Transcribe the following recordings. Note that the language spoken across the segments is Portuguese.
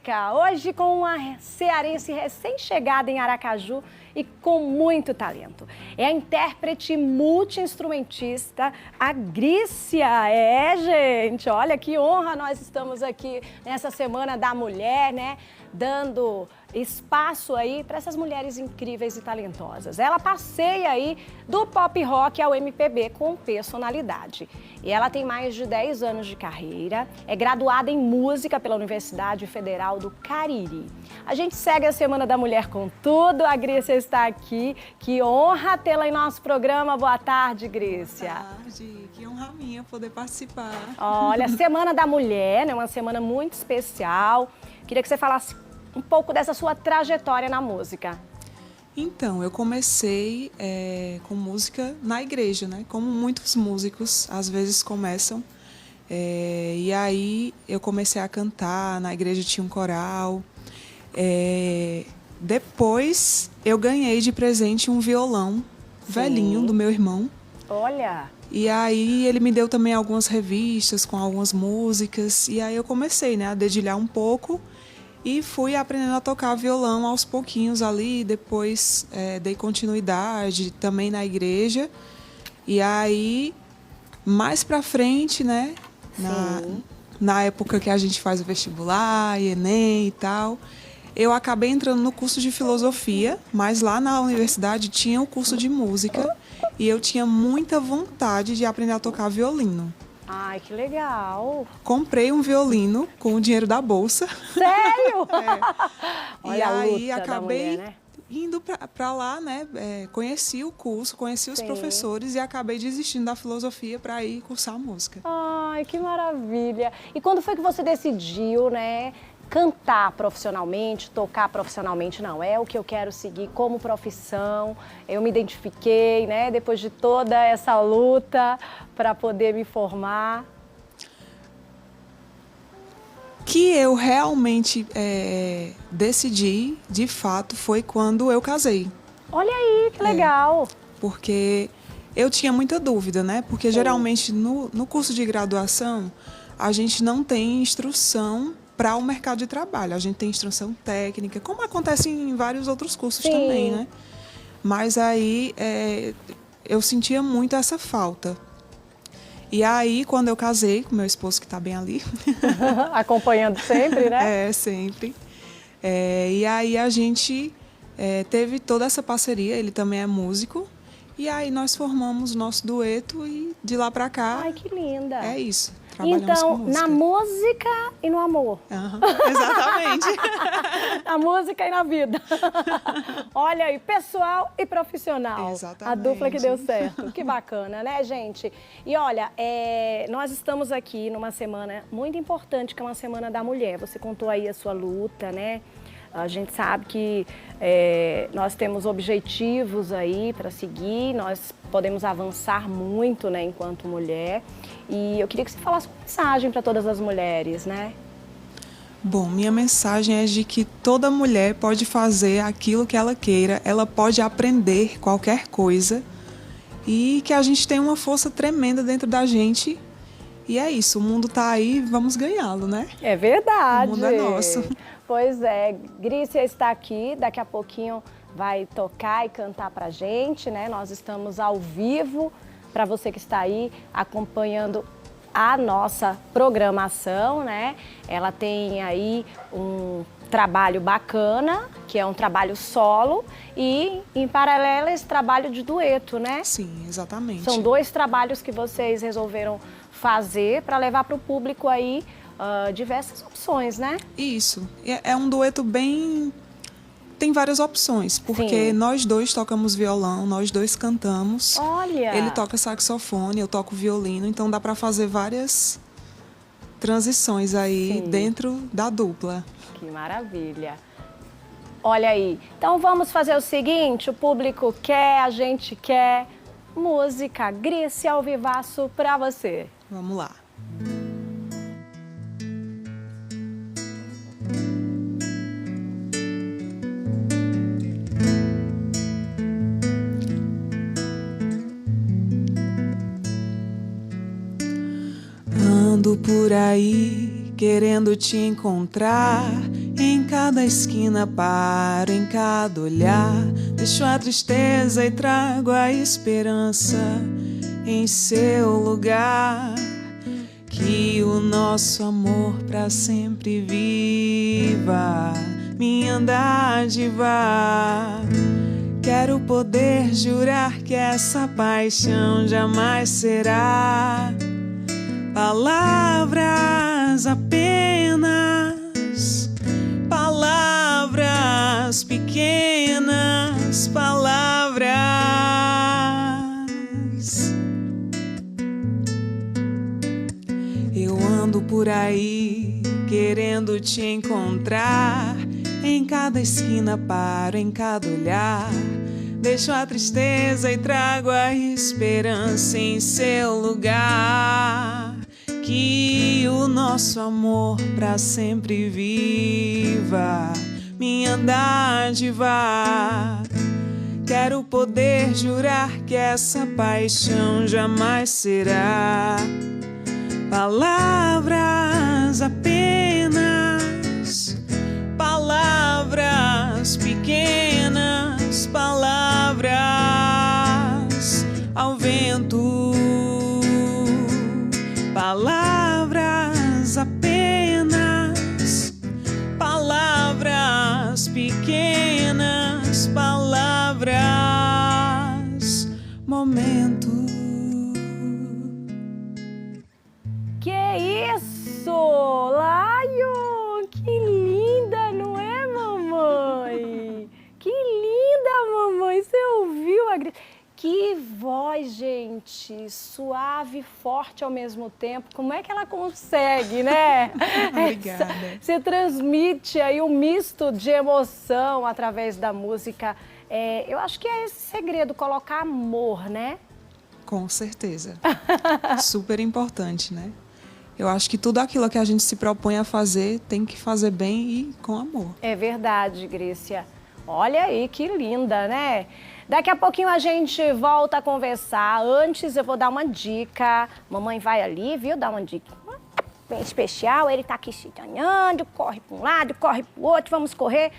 música. Hoje com uma cearense recém-chegada em Aracaju e com muito talento. É a intérprete multi-instrumentista, a Grícia. Gente, olha que honra nós estamos aqui nessa Semana da Mulher, né? Dando espaço aí para essas mulheres incríveis e talentosas. Ela passeia aí do pop rock ao MPB com personalidade. E ela tem mais de 10 anos de carreira, é graduada em música pela Universidade Federal do Cariri. A gente segue a Semana da Mulher com tudo, a Grícia está aqui. Que honra tê-la em nosso programa. Boa tarde, Grícia. Boa tarde, que honra minha poder participar. Olha, Semana da Mulher, né? Uma semana muito especial. Queria que você falasse um pouco dessa sua trajetória na música. Então, eu comecei com música na igreja, né? Como muitos músicos às vezes começam. E aí eu comecei a cantar, na igreja tinha um coral. Depois eu ganhei de presente um violão velhinho do meu irmão. Olha! E aí ele me deu também algumas revistas com algumas músicas. E aí eu comecei, né, a dedilhar um pouco. E fui aprendendo a tocar violão aos pouquinhos ali, depois dei continuidade também na igreja. E aí, mais pra frente, né, na época que a gente faz o vestibular, Enem e tal, eu acabei entrando no curso de filosofia, mas lá na universidade tinha o curso de música e eu tinha muita vontade de aprender a tocar violino. Ai, que legal! Comprei um violino com o dinheiro da bolsa. Sério? Olha, e aí mulher, acabei né? indo para lá, né? Conheci o curso, conheci os professores e acabei desistindo da filosofia para ir cursar música. Ai, que maravilha! E quando foi que você decidiu, né? Cantar profissionalmente, tocar profissionalmente, não, é o que eu quero seguir como profissão. Eu me identifiquei, né, depois de toda essa luta para poder me formar. Que eu realmente decidi, de fato, foi quando eu casei. Olha aí, que legal! Porque eu tinha muita dúvida, né? Porque geralmente no curso de graduação a gente não tem instrução para o mercado de trabalho. A gente tem instrução técnica, como acontece em vários outros cursos também, né? Mas aí eu sentia muito essa falta. E aí, quando eu casei com meu esposo, que está bem ali... Acompanhando sempre, né? Sempre. E aí a gente teve toda essa parceria, ele também é músico. E aí nós formamos o nosso dueto e de lá para cá... Ai, que linda! É isso. Então, na música e no amor. Exatamente. Na música e na vida. Olha aí, pessoal e profissional. Exatamente. A dupla que deu certo. Que bacana, né, gente? E olha, nós estamos aqui numa semana muito importante, que é uma Semana da Mulher. Você contou aí a sua luta, né? A gente sabe que nós temos objetivos aí para seguir, nós podemos avançar muito, né, enquanto mulher. E eu queria que você falasse uma mensagem para todas as mulheres, né? Bom, minha mensagem é de que toda mulher pode fazer aquilo que ela queira, ela pode aprender qualquer coisa e que a gente tem uma força tremenda dentro da gente. E é isso, o mundo está aí, vamos ganhá-lo, né? É verdade. O mundo é nosso. Pois é, Grícia está aqui, daqui a pouquinho vai tocar e cantar pra gente, né? Nós estamos ao vivo para você que está aí acompanhando a nossa programação, né? Ela tem aí um trabalho bacana, que é um trabalho solo, e em paralelo esse trabalho de dueto, né? Sim, exatamente. São dois trabalhos que vocês resolveram fazer para levar para o público aí diversas opções, né? Isso. É um dueto bem... Tem várias opções, porque nós dois tocamos violão, nós dois cantamos. Olha! Ele toca saxofone, eu toco violino, então dá para fazer várias transições aí dentro da dupla. Que maravilha! Olha aí, então vamos fazer o seguinte, o público quer, a gente quer música, Grícia ao vivaço para você. Vamos lá. Ando por aí querendo te encontrar Em cada esquina paro, em cada olhar, deixo a tristeza e trago a esperança em seu lugar. Que o nosso amor pra sempre viva, minha dádiva. Quero poder jurar que essa paixão jamais será palavras apenas, palavras pequenas, palavras. Eu ando por aí querendo te encontrar. Em cada esquina paro, em cada olhar, deixo a tristeza e trago a esperança em seu lugar. Que o nosso amor pra sempre viva, minha dádiva. Quero poder jurar que essa paixão jamais será palavras apenas, palavras pequenas, palavras ao vento. Palavras apenas, palavras pequenas, palavras, momento. Que isso, Lion? Que linda, não é, mamãe? Que linda, mamãe. Você ouviu a Grícia? Que voz, gente, suave e forte ao mesmo tempo. Como é que ela consegue, né? Obrigada. Você transmite aí um misto de emoção através da música. Eu acho que é esse segredo, colocar amor, né? Com certeza. Super importante, né? Eu acho que tudo aquilo que a gente se propõe a fazer tem que fazer bem e com amor. É verdade, Grícia. Olha aí, que linda, né? Daqui a pouquinho a gente volta a conversar. Antes eu vou dar uma dica. Mamãe vai ali, viu? Dar uma dica bem especial. Ele tá aqui se ganhando, corre para um lado, corre para o outro. Vamos correr.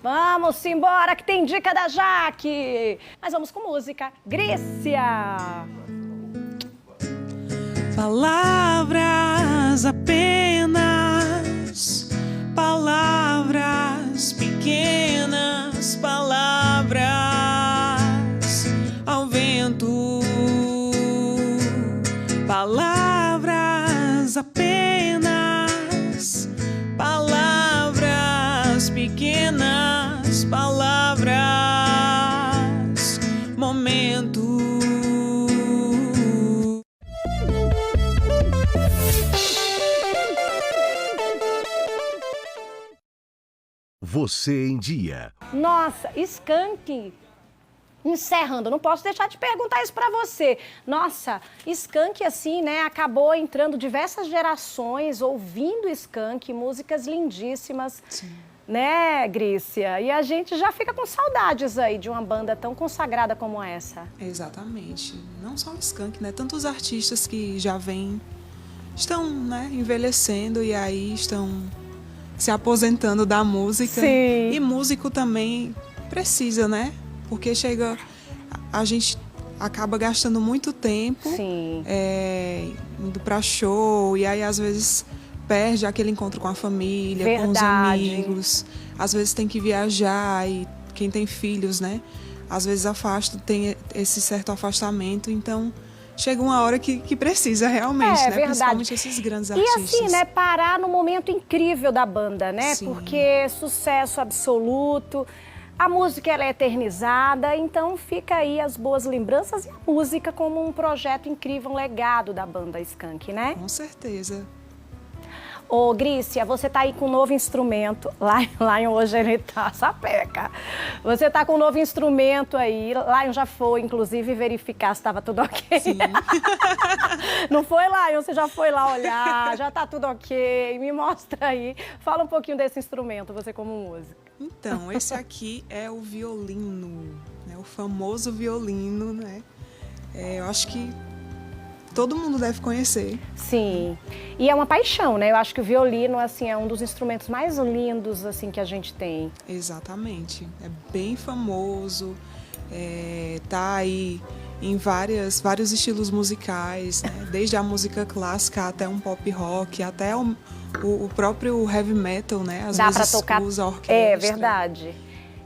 Vamos embora que tem dica da Jaque. Mas vamos com música. Grícia. Palavras apenas, palavras pequenas, palavras ao vento. Palavras apenas, palavras pequenas, palavras, momento. Você em Dia. Nossa, Skank. Encerrando, não posso deixar de perguntar isso pra você. Nossa, Skank assim, né, acabou entrando diversas gerações ouvindo Skank, músicas lindíssimas. Sim. Né, Grícia? E a gente já fica com saudades aí de uma banda tão consagrada como essa. Exatamente. Não só o Skank, né? Tantos artistas que já estão, né, envelhecendo e aí estão se aposentando da música. Sim. E músico também precisa, né? Porque a gente acaba gastando muito tempo indo para show e aí às vezes perde aquele encontro com a família, Verdade. com os amigos. Às vezes tem que viajar e quem tem filhos, né? Às vezes tem esse certo afastamento, então chega uma hora que precisa realmente, né? Verdade. Principalmente esses grandes artistas. E assim, né, parar no momento incrível da banda, né? Sim. Porque sucesso absoluto, a música ela é eternizada, então fica aí as boas lembranças e a música como um projeto incrível, um legado da banda Skank, né? Com certeza. Ô, Grícia, você tá aí com um novo instrumento. Lion hoje ele tá sapeca. Você tá com um novo instrumento aí. Lion já foi, inclusive, verificar se estava tudo ok. Sim. Não foi, Lion? Você já foi lá olhar, já tá tudo ok. Me mostra aí. Fala um pouquinho desse instrumento, você como músico. Então, esse aqui é o violino, né? O famoso violino, né? Eu acho que todo mundo deve conhecer. Sim, e é uma paixão, né? Eu acho que o violino, assim, é um dos instrumentos mais lindos, assim, que a gente tem. Exatamente, é bem famoso, tá aí em vários estilos musicais, né? Desde a música clássica até um pop rock, até o próprio heavy metal, né? Às Dá vezes pra tocar, usa orquestra. é verdade.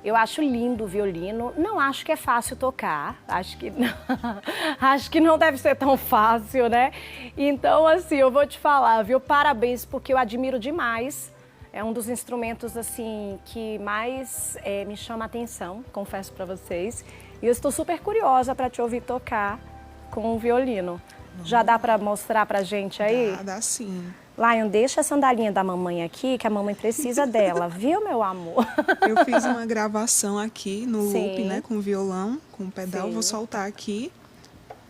Eu acho lindo o violino, não acho que é fácil tocar, acho que não, acho que não deve ser tão fácil, né? Então, assim, eu vou te falar, viu? Parabéns, porque eu admiro demais. É um dos instrumentos, assim, que mais me chama a atenção, confesso pra vocês. E eu estou super curiosa para te ouvir tocar com o violino. Já dá para mostrar pra gente aí? Dá sim. Lion, deixa a sandalinha da mamãe aqui, que a mamãe precisa dela, viu, meu amor? Eu fiz uma gravação aqui no Sim. loop, né, com violão, com pedal. Sim. Vou soltar aqui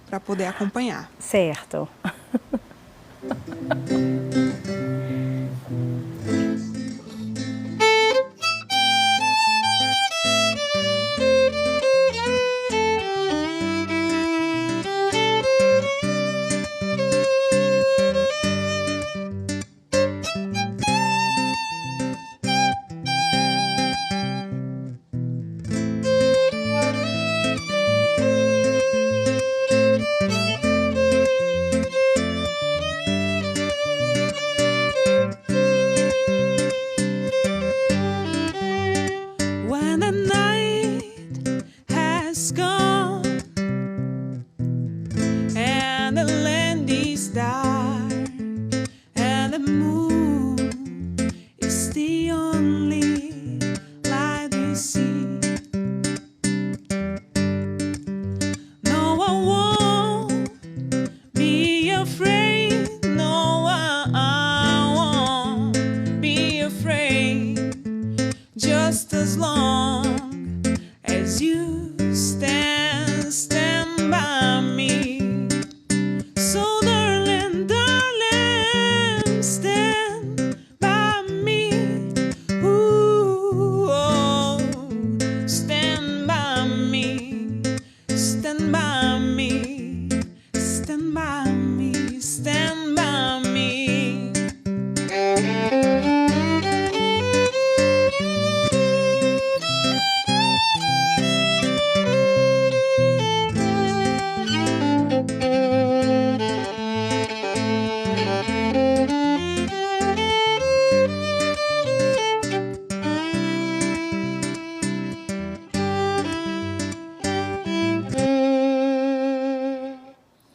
para poder acompanhar. Certo. When the night has gone and the land is dark and the moon is the only light we see, no, I won't be afraid. No, I won't be afraid. Just as long as you stand by me. So darling, darling, stand by me. Ooh, oh, stand by me. Stand by me. Stand by me. Stand by me.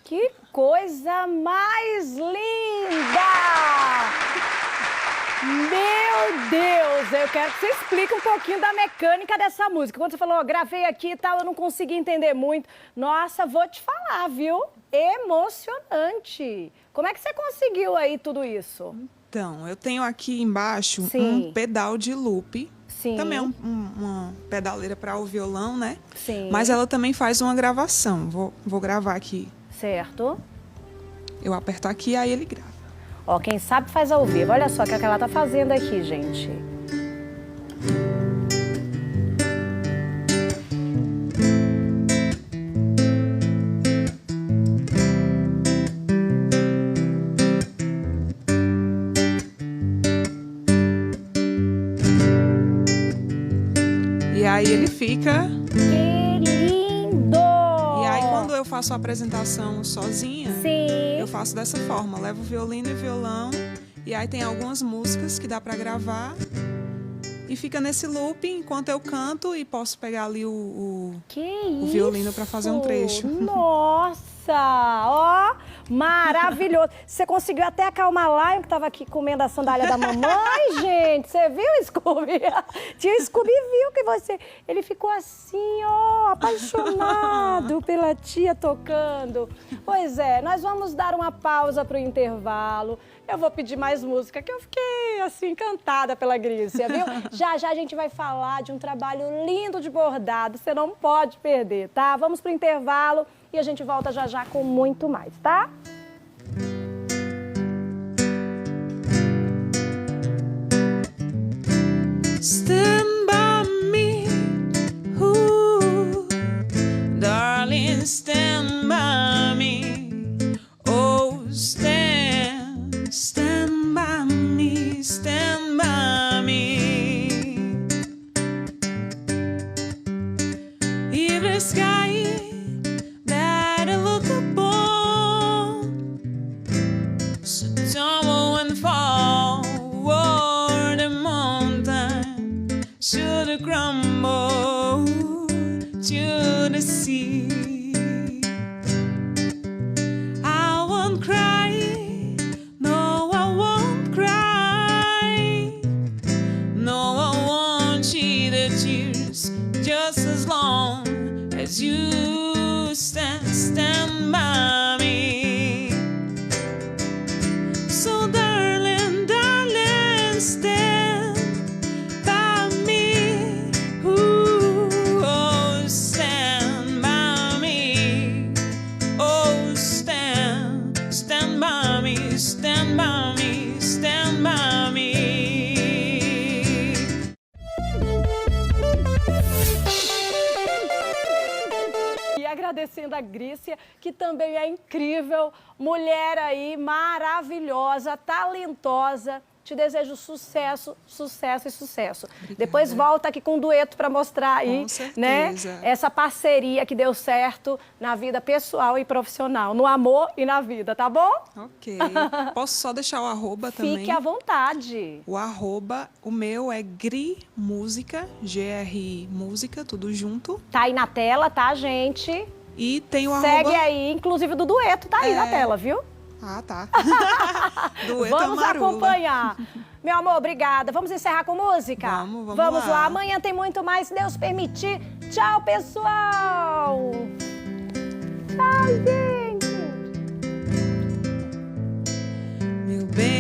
Que coisa mais linda! Meu Deus, eu quero que você explique um pouquinho da mecânica dessa música. Quando você falou, gravei aqui e tal, eu não consegui entender muito. Nossa, vou te falar, viu? Emocionante. Como é que você conseguiu aí tudo isso? Então, eu tenho aqui embaixo Sim. um pedal de loop. Sim. Também é uma pedaleira para o violão, né? Sim. Mas ela também faz uma gravação. Vou gravar aqui. Certo. Eu aperto aqui, aí ele grava. Ó, quem sabe faz ao vivo. Olha só o que ela tá fazendo aqui, gente. E aí ele fica... Que lindo! E aí quando eu faço a apresentação sozinha, Sim. eu faço dessa forma. Levo violino e violão. E aí tem algumas músicas que dá para gravar. E fica nesse loop enquanto eu canto e posso pegar ali o violino para fazer um trecho. Nossa, ó, maravilhoso. Você conseguiu até acalmar o Lion, que estava aqui comendo a sandália da mamãe, gente. Você viu, Scooby? Tio Scooby viu que você... Ele ficou assim, ó, apaixonado pela tia tocando. Pois é, nós vamos dar uma pausa para o intervalo. Eu vou pedir mais música, que eu fiquei, assim, encantada pela Grícia, viu? Já, já a gente vai falar de um trabalho lindo de bordado, você não pode perder, tá? Vamos pro intervalo e a gente volta já já com muito mais, tá? Stand by me, ooh, darling, stand by me. these years, just as long as you stand by me. So darling, darling, stand by me. Ooh, oh, stand by me. Oh, stand by me, stand by me, stand by me. E agradecendo a Grícia, que também é incrível, mulher aí maravilhosa, talentosa. Te desejo sucesso, sucesso e sucesso. Obrigada. Depois volta aqui com um dueto para mostrar aí, Com certeza. né, essa parceria que deu certo na vida pessoal e profissional, no amor e na vida, tá bom? Ok. Posso só deixar o arroba também? Fique à vontade. O arroba, o meu é Gri Música, G-R-I Música, tudo junto. Tá aí na tela, tá, gente? E tem o Segue arroba... aí, inclusive do dueto, tá aí na tela, viu? Ah, tá. Dueto Vamos Amarula. acompanhar. Meu amor, obrigada. Vamos encerrar com música? Vamos Vamos lá. lá. Amanhã tem muito mais, se Deus permitir. Tchau, pessoal. Tchau, gente. Meu bem.